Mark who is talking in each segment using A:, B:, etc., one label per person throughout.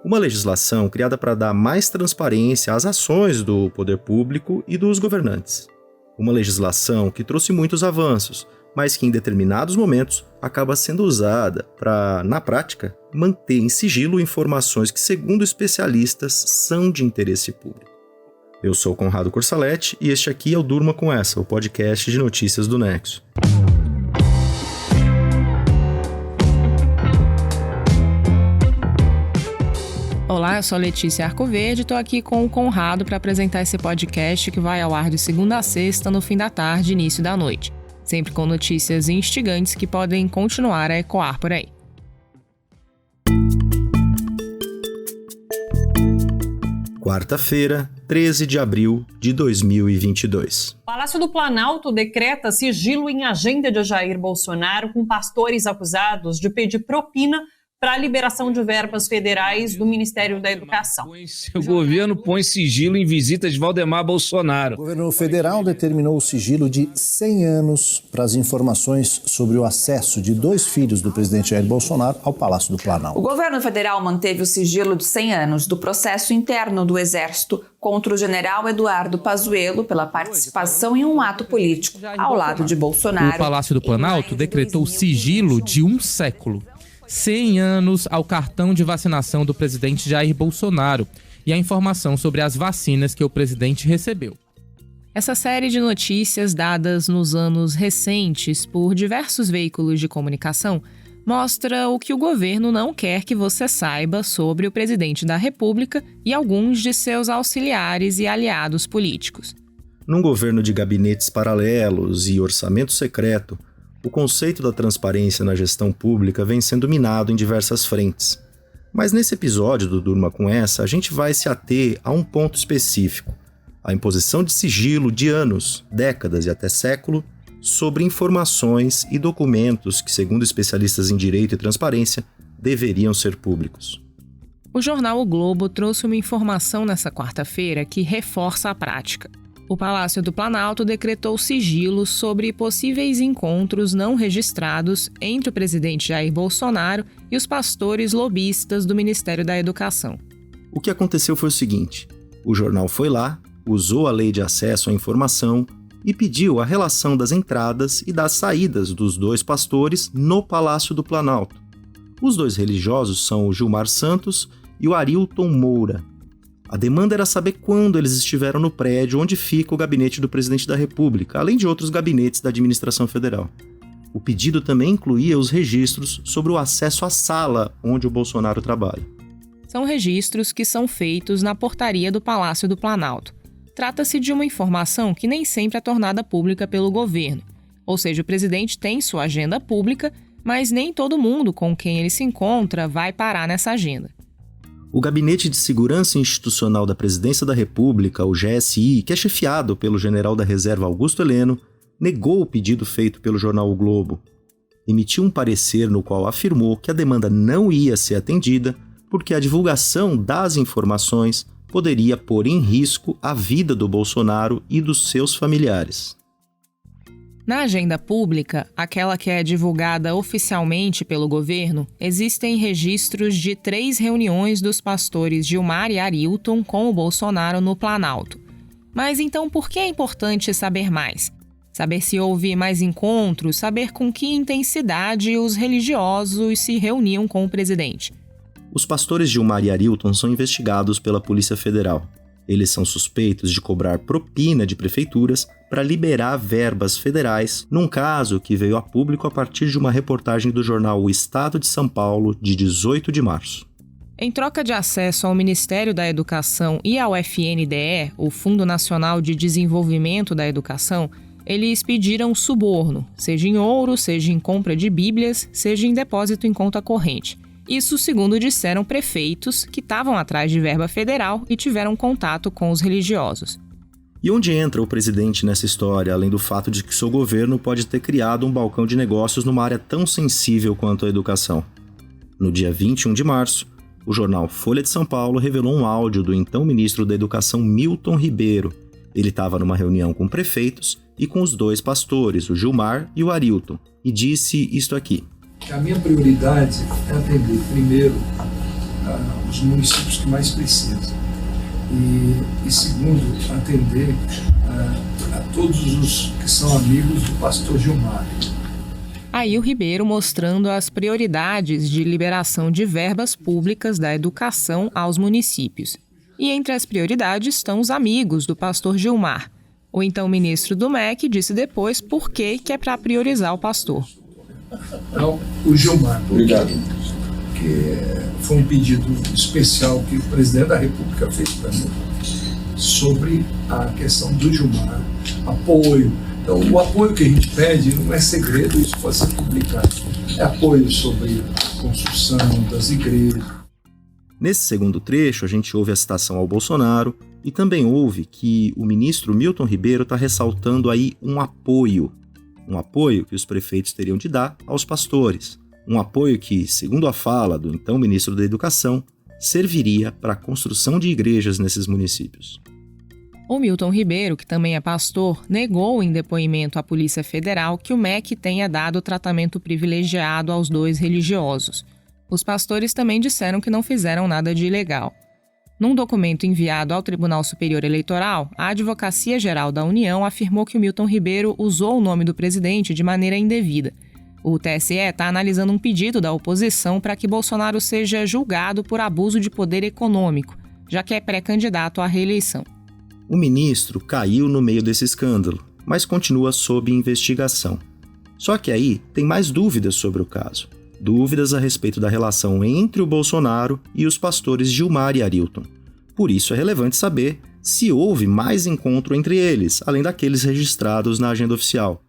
A: Uma legislação criada para dar mais transparência às ações do poder público e dos governantes. Uma legislação que trouxe muitos avanços, mas que em determinados momentos acaba sendo usada para, na prática, manter em sigilo informações que, segundo especialistas, são de interesse público. Eu sou Conrado Corsaletti e este aqui é o Durma Com Essa, o podcast de notícias do Nexo.
B: Olá, eu sou Letícia Arcoverde e estou aqui com o Conrado para apresentar esse podcast que vai ao ar de segunda a sexta, no fim da tarde e início da noite. Sempre com notícias instigantes que podem continuar a ecoar por aí.
A: Quarta-feira, 13 de abril de 2022.
C: O Palácio do Planalto decreta sigilo em agenda de Jair Bolsonaro com pastores acusados de pedir propina para a liberação de verbas federais do Ministério da Educação.
D: O governo põe sigilo em visita de Valdemar Bolsonaro.
E: O governo federal determinou o sigilo de 100 anos para as informações sobre o acesso de 2 filhos do presidente Jair Bolsonaro ao Palácio do Planalto.
F: O governo federal manteve o sigilo de 100 anos do processo interno do Exército contra o general Eduardo Pazuello pela participação em um ato político ao lado de Bolsonaro.
G: O Palácio do Planalto decretou sigilo de 1 século. 100 anos ao cartão de vacinação do presidente Jair Bolsonaro e a informação sobre as vacinas que o presidente recebeu.
B: Essa série de notícias dadas nos anos recentes por diversos veículos de comunicação mostra o que o governo não quer que você saiba sobre o presidente da República e alguns de seus auxiliares e aliados políticos.
A: Num governo de gabinetes paralelos e orçamento secreto, o conceito da transparência na gestão pública vem sendo minado em diversas frentes. Mas nesse episódio do Durma Com Essa, a gente vai se ater a um ponto específico: a imposição de sigilo de anos, décadas e até século sobre informações e documentos que, segundo especialistas em direito e transparência, deveriam ser públicos.
B: O jornal O Globo trouxe uma informação nessa quarta-feira que reforça a prática. O Palácio do Planalto decretou sigilo sobre possíveis encontros não registrados entre o presidente Jair Bolsonaro e os pastores lobistas do Ministério da Educação.
A: O que aconteceu foi o seguinte: o jornal foi lá, usou a lei de acesso à informação e pediu a relação das entradas e das saídas dos 2 pastores no Palácio do Planalto. Os 2 religiosos são o Gilmar Santos e o Arilton Moura. A demanda era saber quando eles estiveram no prédio onde fica o gabinete do presidente da República, além de outros gabinetes da administração federal. O pedido também incluía os registros sobre o acesso à sala onde o Bolsonaro trabalha.
B: São registros que são feitos na portaria do Palácio do Planalto. Trata-se de uma informação que nem sempre é tornada pública pelo governo. Ou seja, o presidente tem sua agenda pública, mas nem todo mundo com quem ele se encontra vai parar nessa agenda.
A: O Gabinete de Segurança Institucional da Presidência da República, o GSI, que é chefiado pelo general da Reserva Augusto Heleno, negou o pedido feito pelo jornal O Globo. Emitiu um parecer no qual afirmou que a demanda não ia ser atendida porque a divulgação das informações poderia pôr em risco a vida do Bolsonaro e dos seus familiares.
B: Na agenda pública, aquela que é divulgada oficialmente pelo governo, existem registros de 3 reuniões dos pastores Gilmar e Arilton com o Bolsonaro no Planalto. Mas então por que é importante saber mais? Saber se houve mais encontros, saber com que intensidade os religiosos se reuniam com o presidente.
A: Os pastores Gilmar e Arilton são investigados pela Polícia Federal. Eles são suspeitos de cobrar propina de prefeituras para liberar verbas federais, num caso que veio a público a partir de uma reportagem do jornal O Estado de São Paulo, de 18 de março.
B: Em troca de acesso ao Ministério da Educação e ao FNDE, o Fundo Nacional de Desenvolvimento da Educação, eles pediram suborno, seja em ouro, seja em compra de bíblias, seja em depósito em conta corrente. Isso segundo disseram prefeitos que estavam atrás de verba federal e tiveram contato com os religiosos.
A: E onde entra o presidente nessa história, além do fato de que seu governo pode ter criado um balcão de negócios numa área tão sensível quanto a educação? No dia 21 de março, o jornal Folha de São Paulo revelou um áudio do então ministro da Educação Milton Ribeiro. Ele estava numa reunião com prefeitos e com os 2 pastores, o Gilmar e o Arilton, e disse isto aqui:
H: A minha prioridade é atender, primeiro, os municípios que mais precisam. E segundo, atender a todos os que são amigos do pastor Gilmar.
B: Aí o Ribeiro mostrando as prioridades de liberação de verbas públicas da educação aos municípios. E entre as prioridades estão os amigos do pastor Gilmar. O então ministro do MEC disse depois por que é para priorizar o pastor.
H: Então, o Gilmar, porque foi um pedido especial que o presidente da República fez para mim sobre a questão do Gilmar, apoio. Então, o apoio que a gente pede não é segredo, isso pode ser publicado. É apoio sobre a construção das igrejas.
A: Nesse segundo trecho, a gente ouve a citação ao Bolsonaro e também ouve que o ministro Milton Ribeiro está ressaltando aí um apoio que os prefeitos teriam de dar aos pastores. Um apoio que, segundo a fala do então ministro da Educação, serviria para a construção de igrejas nesses municípios.
B: O Milton Ribeiro, que também é pastor, negou em depoimento à Polícia Federal que o MEC tenha dado tratamento privilegiado aos dois religiosos. Os pastores também disseram que não fizeram nada de ilegal. Num documento enviado ao Tribunal Superior Eleitoral, a Advocacia Geral da União afirmou que o Milton Ribeiro usou o nome do presidente de maneira indevida. O TSE está analisando um pedido da oposição para que Bolsonaro seja julgado por abuso de poder econômico, já que é pré-candidato à reeleição.
A: O ministro caiu no meio desse escândalo, mas continua sob investigação. Só que aí tem mais dúvidas sobre o caso. Dúvidas a respeito da relação entre o Bolsonaro e os pastores Gilmar e Arilton. Por isso é relevante saber se houve mais encontro entre eles, além daqueles registrados na agenda oficial.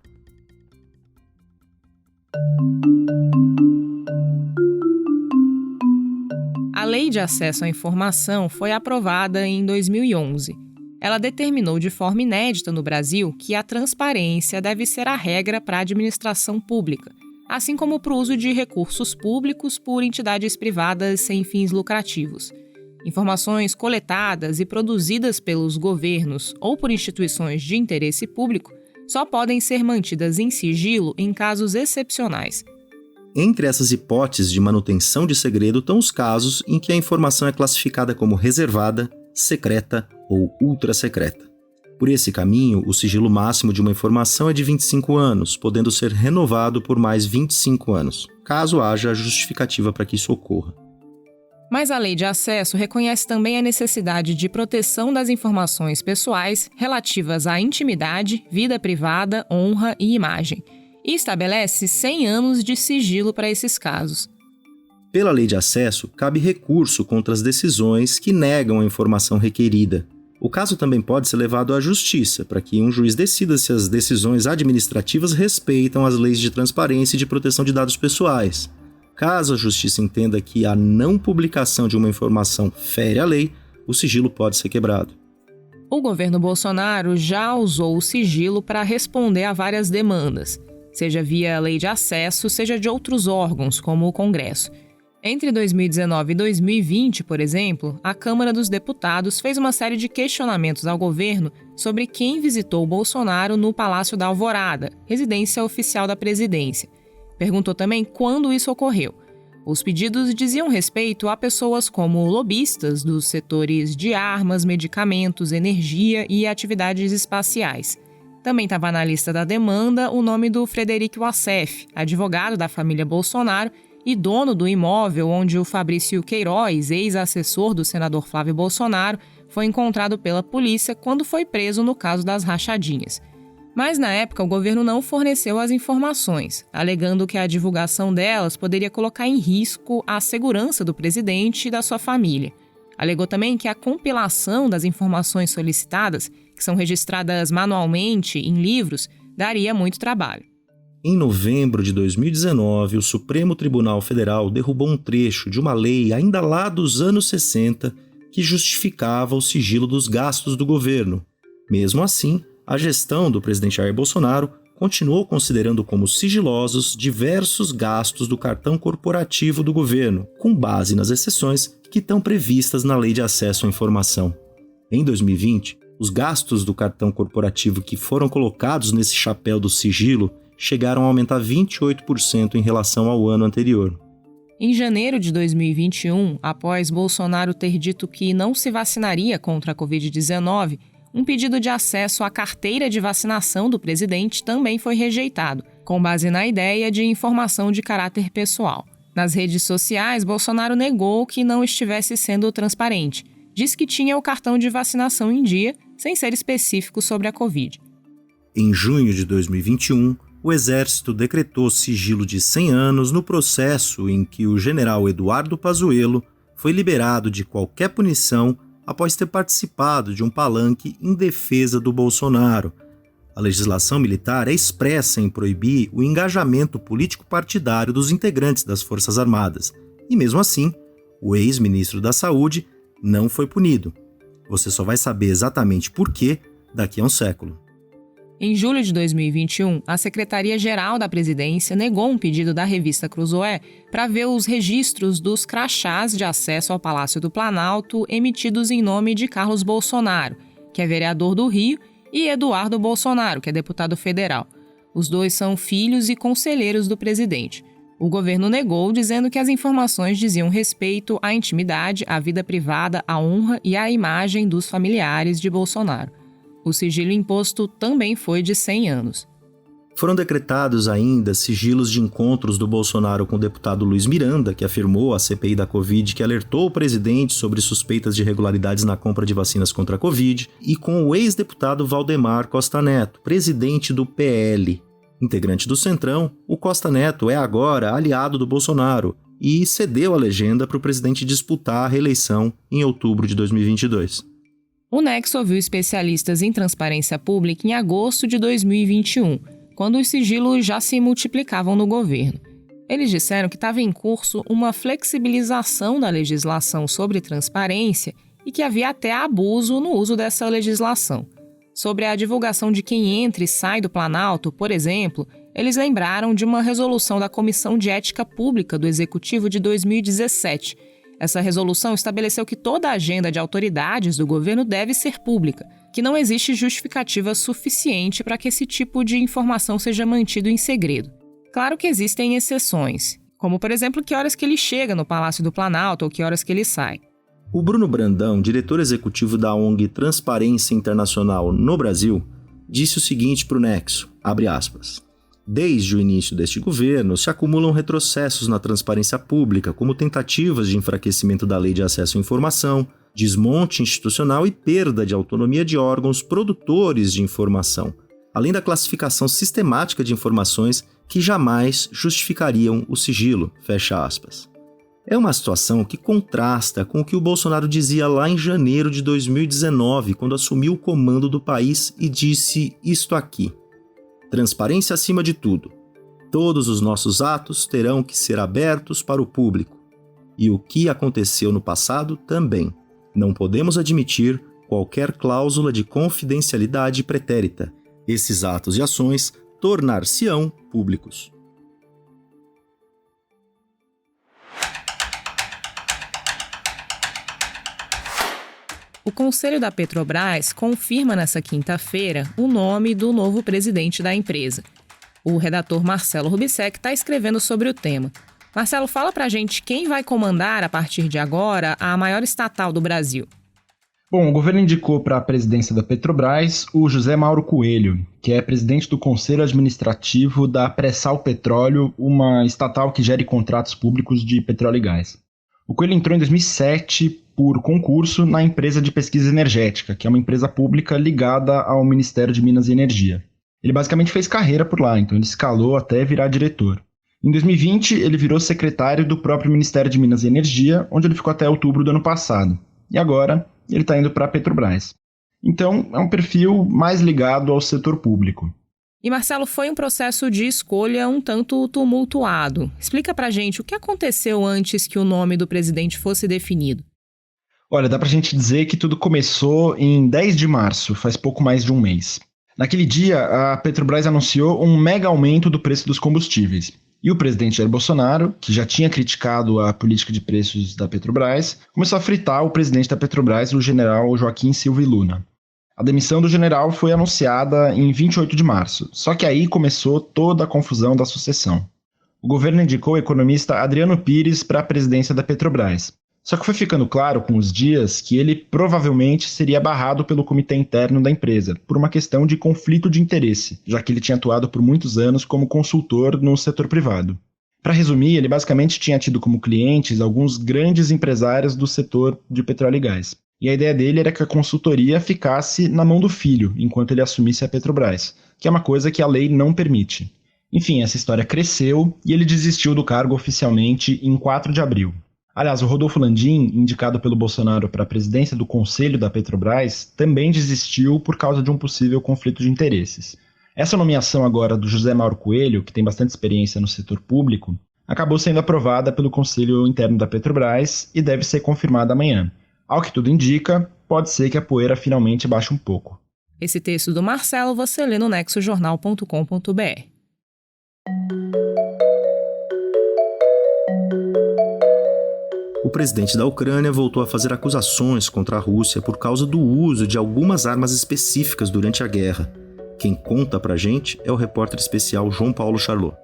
B: A Lei de Acesso à Informação foi aprovada em 2011. Ela determinou de forma inédita no Brasil que a transparência deve ser a regra para a administração pública, assim como para o uso de recursos públicos por entidades privadas sem fins lucrativos. Informações coletadas e produzidas pelos governos ou por instituições de interesse público só podem ser mantidas em sigilo em casos excepcionais.
A: Entre essas hipóteses de manutenção de segredo estão os casos em que a informação é classificada como reservada, secreta ou ultra-secreta. Por esse caminho, o sigilo máximo de uma informação é de 25 anos, podendo ser renovado por mais 25 anos, caso haja justificativa para que isso ocorra.
B: Mas a Lei de Acesso reconhece também a necessidade de proteção das informações pessoais relativas à intimidade, vida privada, honra e imagem, e estabelece 100 anos de sigilo para esses casos.
A: Pela Lei de Acesso, cabe recurso contra as decisões que negam a informação requerida. O caso também pode ser levado à justiça, para que um juiz decida se as decisões administrativas respeitam as leis de transparência e de proteção de dados pessoais. Caso a justiça entenda que a não publicação de uma informação fere a lei, o sigilo pode ser quebrado.
B: O governo Bolsonaro já usou o sigilo para responder a várias demandas, seja via Lei de Acesso, seja de outros órgãos, como o Congresso. Entre 2019 e 2020, por exemplo, a Câmara dos Deputados fez uma série de questionamentos ao governo sobre quem visitou Bolsonaro no Palácio da Alvorada, residência oficial da presidência. Perguntou também quando isso ocorreu. Os pedidos diziam respeito a pessoas como lobistas dos setores de armas, medicamentos, energia e atividades espaciais. Também estava na lista da demanda o nome do Frederico Wassef, advogado da família Bolsonaro e dono do imóvel onde o Fabrício Queiroz, ex-assessor do senador Flávio Bolsonaro, foi encontrado pela polícia quando foi preso no caso das rachadinhas. Mas, na época, o governo não forneceu as informações, alegando que a divulgação delas poderia colocar em risco a segurança do presidente e da sua família. Alegou também que a compilação das informações solicitadas, que são registradas manualmente em livros, daria muito trabalho.
A: Em novembro de 2019, o Supremo Tribunal Federal derrubou um trecho de uma lei ainda lá dos anos 60 que justificava o sigilo dos gastos do governo. Mesmo assim, a gestão do presidente Jair Bolsonaro continuou considerando como sigilosos diversos gastos do cartão corporativo do governo, com base nas exceções que estão previstas na Lei de Acesso à Informação. Em 2020, os gastos do cartão corporativo que foram colocados nesse chapéu do sigilo chegaram a aumentar 28% em relação ao ano anterior.
B: Em janeiro de 2021, após Bolsonaro ter dito que não se vacinaria contra a Covid-19, um pedido de acesso à carteira de vacinação do presidente também foi rejeitado, com base na ideia de informação de caráter pessoal. Nas redes sociais, Bolsonaro negou que não estivesse sendo transparente. Diz que tinha o cartão de vacinação em dia, sem ser específico sobre a Covid.
A: Em junho de 2021, o Exército decretou sigilo de 100 anos no processo em que o general Eduardo Pazuello foi liberado de qualquer punição após ter participado de um palanque em defesa do Bolsonaro. A legislação militar é expressa em proibir o engajamento político-partidário dos integrantes das Forças Armadas. E mesmo assim, o ex-ministro da Saúde não foi punido. Você só vai saber exatamente por quê daqui a um século.
B: Em julho de 2021, a Secretaria-Geral da Presidência negou um pedido da revista Cruzoé para ver os registros dos crachás de acesso ao Palácio do Planalto emitidos em nome de Carlos Bolsonaro, que é vereador do Rio, e Eduardo Bolsonaro, que é deputado federal. Os dois são filhos e conselheiros do presidente. O governo negou, dizendo que as informações diziam respeito à intimidade, à vida privada, à honra e à imagem dos familiares de Bolsonaro. O sigilo imposto também foi de 100 anos.
A: Foram decretados ainda sigilos de encontros do Bolsonaro com o deputado Luiz Miranda, que afirmou à CPI da Covid que alertou o presidente sobre suspeitas de irregularidades na compra de vacinas contra a Covid, e com o ex-deputado Valdemar Costa Neto, presidente do PL. Integrante do Centrão, o Costa Neto é agora aliado do Bolsonaro e cedeu a legenda para o presidente disputar a reeleição em outubro de 2022.
B: O Nexo ouviu especialistas em transparência pública em agosto de 2021, quando os sigilos já se multiplicavam no governo. Eles disseram que estava em curso uma flexibilização da legislação sobre transparência e que havia até abuso no uso dessa legislação. Sobre a divulgação de quem entra e sai do Planalto, por exemplo, eles lembraram de uma resolução da Comissão de Ética Pública do Executivo de 2017. Essa resolução estabeleceu que toda a agenda de autoridades do governo deve ser pública, que não existe justificativa suficiente para que esse tipo de informação seja mantido em segredo. Claro que existem exceções, como, por exemplo, que horas que ele chega no Palácio do Planalto ou que horas que ele sai.
A: O Bruno Brandão, diretor executivo da ONG Transparência Internacional no Brasil, disse o seguinte para o Nexo, abre aspas, desde o início deste governo, se acumulam retrocessos na transparência pública, como tentativas de enfraquecimento da lei de acesso à informação, desmonte institucional e perda de autonomia de órgãos produtores de informação, além da classificação sistemática de informações que jamais justificariam o sigilo, fecha aspas. É uma situação que contrasta com o que o Bolsonaro dizia lá em janeiro de 2019, quando assumiu o comando do país e disse isto aqui. Transparência acima de tudo. Todos os nossos atos terão que ser abertos para o público. E o que aconteceu no passado também. Não podemos admitir qualquer cláusula de confidencialidade pretérita. Esses atos e ações tornar-se-ão públicos.
B: O Conselho da Petrobras confirma nesta quinta-feira o nome do novo presidente da empresa. O redator Marcelo Rubissec está escrevendo sobre o tema. Marcelo, fala pra gente quem vai comandar, a partir de agora, a maior estatal do Brasil.
I: Bom, o governo indicou para a presidência da Petrobras o José Mauro Coelho, que é presidente do Conselho Administrativo da Pré-Sal Petróleo, uma estatal que gere contratos públicos de petróleo e gás. O Coelho entrou em 2007 por concurso na empresa de pesquisa energética, que é uma empresa pública ligada ao Ministério de Minas e Energia. Ele basicamente fez carreira por lá, então ele escalou até virar diretor. Em 2020, ele virou secretário do próprio Ministério de Minas e Energia, onde ele ficou até outubro do ano passado. E agora, ele está indo para a Petrobras. Então, é um perfil mais ligado ao setor público.
B: E, Marcelo, foi um processo de escolha um tanto tumultuado. Explica pra gente o que aconteceu antes que o nome do presidente fosse definido.
I: Olha, dá pra gente dizer que tudo começou em 10 de março, faz pouco mais de um mês. Naquele dia, a Petrobras anunciou um mega aumento do preço dos combustíveis. E o presidente Jair Bolsonaro, que já tinha criticado a política de preços da Petrobras, começou a fritar o presidente da Petrobras, o general Joaquim Silva e Luna. A demissão do general foi anunciada em 28 de março, só que aí começou toda a confusão da sucessão. o governo indicou o economista Adriano Pires para a presidência da Petrobras. Só que foi ficando claro com os dias que ele provavelmente seria barrado pelo comitê interno da empresa, por uma questão de conflito de interesse, já que ele tinha atuado por muitos anos como consultor no setor privado. Para resumir, ele basicamente tinha tido como clientes alguns grandes empresários do setor de petróleo e gás. E a ideia dele era que a consultoria ficasse na mão do filho, enquanto ele assumisse a Petrobras, que é uma coisa que a lei não permite. Enfim, essa história cresceu e ele desistiu do cargo oficialmente em 4 de abril. Aliás, o Rodolfo Landim, indicado pelo Bolsonaro para a presidência do Conselho da Petrobras, também desistiu por causa de um possível conflito de interesses. Essa nomeação agora do José Mauro Coelho, que tem bastante experiência no setor público, acabou sendo aprovada pelo Conselho Interno da Petrobras e deve ser confirmada amanhã. Ao que tudo indica, pode ser que a poeira finalmente baixe um pouco.
B: Esse texto do Marcelo você lê no nexojornal.com.br.
A: O presidente da Ucrânia voltou a fazer acusações contra a Rússia por causa do uso de algumas armas específicas durante a guerra. Quem conta pra gente é o repórter especial João Paulo Charlot.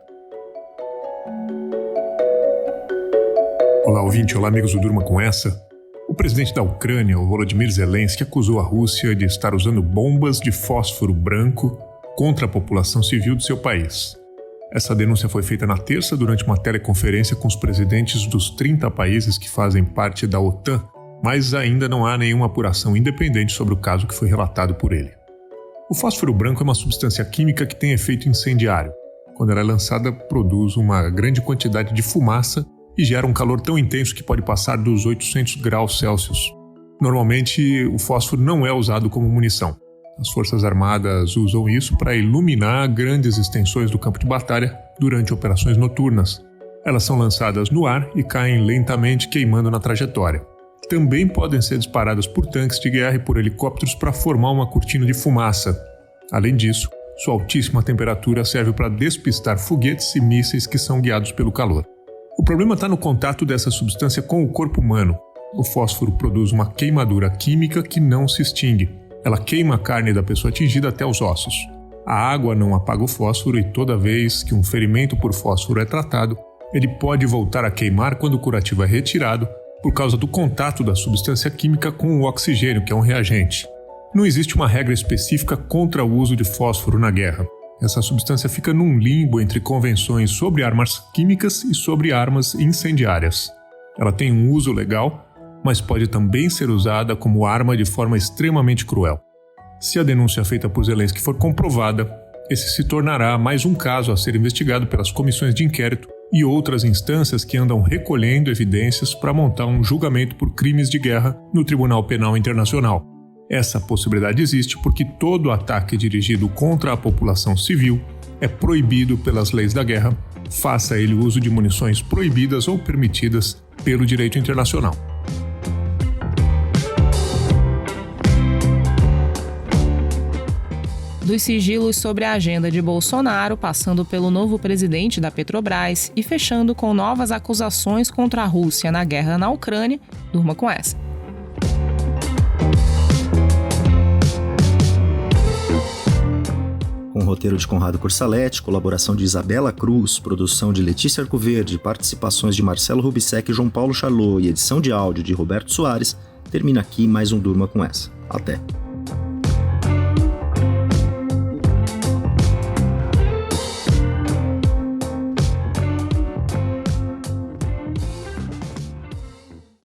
J: Olá, ouvinte. Olá, amigos do Durma com Essa. O presidente da Ucrânia, o Volodymyr Zelensky, acusou a Rússia de estar usando bombas de fósforo branco contra a população civil do seu país. Essa denúncia foi feita na terça durante uma teleconferência com os presidentes dos 30 países que fazem parte da OTAN, mas ainda não há nenhuma apuração independente sobre o caso que foi relatado por ele. O fósforo branco é uma substância química que tem efeito incendiário. Quando ela é lançada, produz uma grande quantidade de fumaça e gera um calor tão intenso que pode passar dos 800 graus Celsius. Normalmente, o fósforo não é usado como munição. As Forças Armadas usam isso para iluminar grandes extensões do campo de batalha durante operações noturnas. Elas são lançadas no ar e caem lentamente, queimando na trajetória. Também podem ser disparadas por tanques de guerra e por helicópteros para formar uma cortina de fumaça. Além disso, sua altíssima temperatura serve para despistar foguetes e mísseis que são guiados pelo calor. O problema está no contato dessa substância com o corpo humano. O fósforo produz uma queimadura química que não se extingue. Ela queima a carne da pessoa atingida até os ossos. A água não apaga o fósforo e toda vez que um ferimento por fósforo é tratado, ele pode voltar a queimar quando o curativo é retirado por causa do contato da substância química com o oxigênio, que é um reagente. Não existe uma regra específica contra o uso de fósforo na guerra. Essa substância fica num limbo entre convenções sobre armas químicas e sobre armas incendiárias. Ela tem um uso legal, mas pode também ser usada como arma de forma extremamente cruel. Se a denúncia feita por Zelensky for comprovada, esse se tornará mais um caso a ser investigado pelas comissões de inquérito e outras instâncias que andam recolhendo evidências para montar um julgamento por crimes de guerra no Tribunal Penal Internacional. Essa possibilidade existe porque todo ataque dirigido contra a população civil é proibido pelas leis da guerra, faça ele uso de munições proibidas ou permitidas pelo direito internacional.
B: Dos sigilos sobre a agenda de Bolsonaro, passando pelo novo presidente da Petrobras e fechando com novas acusações contra a Rússia na guerra na Ucrânia, durma com essa.
A: Com roteiro de Conrado Corsaletti, colaboração de Isabela Cruz, produção de Letícia Arcoverde, participações de Marcelo Rubissec e João Paulo Charlot e edição de áudio de Roberto Soares, termina aqui mais um Durma com Essa. Até!